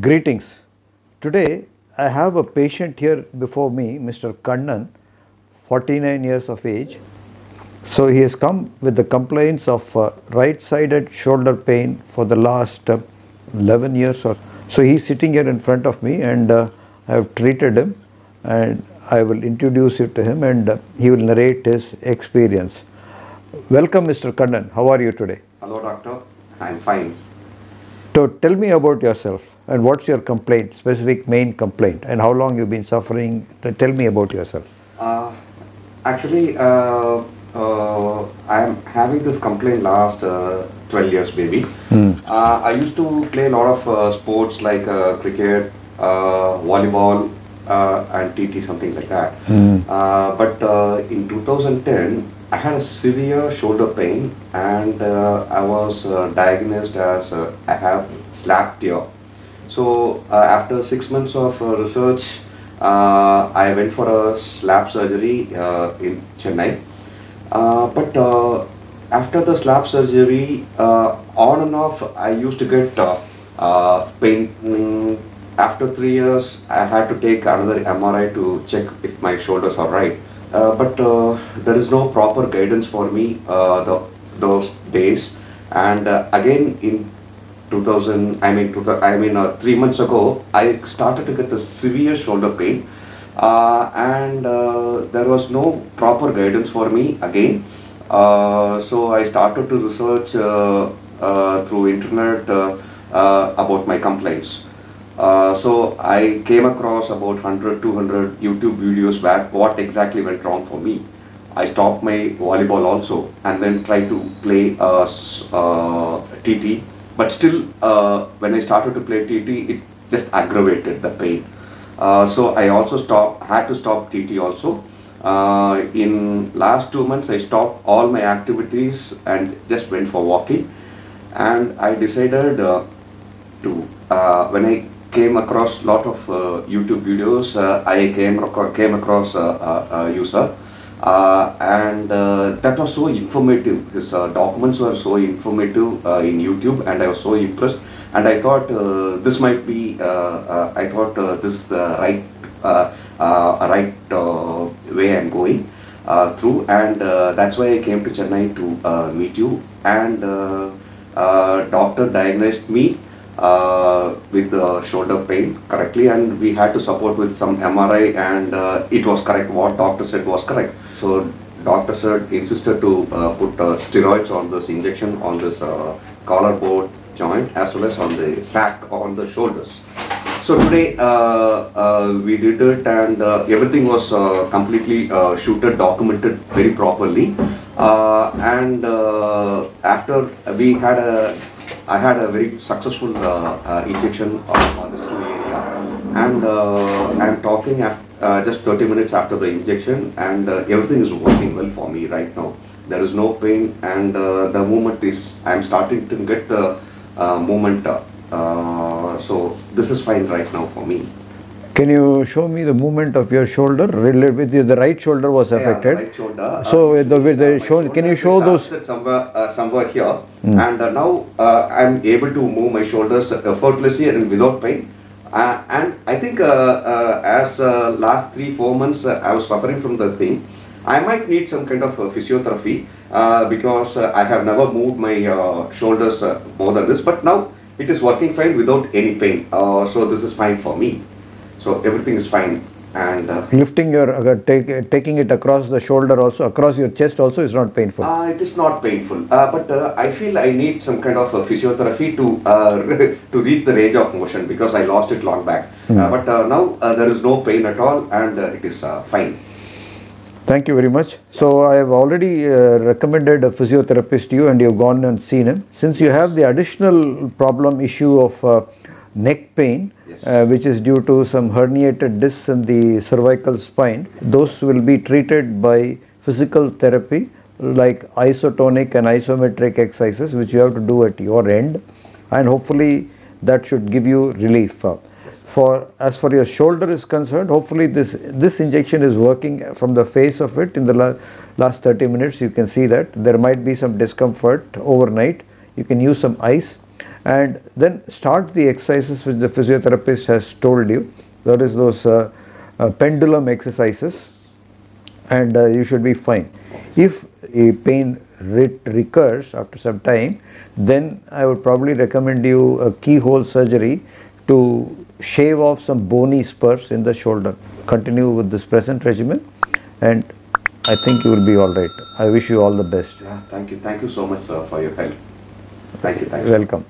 Greetings. Today I have a patient here before me, Mr. Kannan, 49 years of age. So he has come with the complaints of right-sided shoulder pain for the last 11 years or so. He's sitting here in front of me, and I have treated him, and I will introduce you to him, and he will narrate his experience. Welcome, Mr. Kannan. How are you today? Hello, doctor. I'm fine. So tell me about yourself and what's your complaint, specific main complaint, and how long you've been suffering. Tell me about yourself. Actually, I'm having this complaint last 12 years, maybe. I used to play a lot of sports like cricket, volleyball, and TT, something like that. But in 2010, I had a severe shoulder pain, and I was diagnosed as I have slap tear. So after 6 months of research, I went for a slap surgery in Chennai. But after the slap surgery, on and off, I used to get pain. After 3 years, I had to take another MRI to check if my shoulders are right. But there is no proper guidance for me those days. And again in 3 months ago, I started to get a severe shoulder pain, and there was no proper guidance for me again. So I started to research through internet about my complaints. So I came across about 100, 200 YouTube videos back what exactly went wrong for me. I stopped my volleyball also and then tried to play TT. But still, when I started to play TT, it just aggravated the pain. So I also had to stop TT also. In last 2 months, I stopped all my activities and just went for walking. And I decided when I came across a lot of YouTube videos, I came across a user. And that was so informative. His documents were so informative in YouTube, and I was so impressed. And I thought this might be. This is the right way I'm going through, and that's why I came to Chennai to meet you. And doctor diagnosed me with the shoulder pain correctly, and we had to support with some MRI, and it was correct. What doctor said was correct. So doctor said insisted to put steroids on this injection on this collarbone joint as well as on the sac on the shoulders. So today we did it, and everything was completely shooted, documented very properly. And after I had a very successful injection on this two area, and I'm talking just 30 minutes after the injection, and everything is working well for me right now. There is no pain, and the movement is, I'm starting to get the movement, so this is fine right now for me. Can you show me the movement of your shoulder? With the right shoulder was affected. Yeah, right shoulder. So with the shoulder, can you show those? Somewhere here, and now I'm able to move my shoulders effortlessly and without pain. And I think as last 3-4 months I was suffering from the thing. I might need some kind of physiotherapy because I have never moved my shoulders more than this. But now it is working fine without any pain. So this is fine for me. So everything is fine. And lifting your taking it across the shoulder also, across your chest also, is not painful. It is not painful, but I feel I need some kind of physiotherapy to to reach the range of motion, because I lost it long back. But now there is no pain at all, and it is fine. Thank you very much. So I have already recommended a physiotherapist to you, and you've gone and seen him. Since you have the additional problem issue of neck pain, yes, which is due to some herniated discs in the cervical spine, those will be treated by physical therapy like isotonic and isometric exercises, which you have to do at your end, and hopefully that should give you relief. As for your shoulder is concerned, hopefully this injection is working from the face of it. In the last 30 minutes, you can see that there might be some discomfort overnight. You can use some ice, and then start the exercises which the physiotherapist has told you. That is those pendulum exercises, and you should be fine. If a pain recurs after some time, then I would probably recommend you a keyhole surgery to shave off some bony spurs in the shoulder. Continue with this present regimen and I think you will be all right. I wish you all the best. Yeah, thank you so much, sir, for your help. Thank you. Welcome.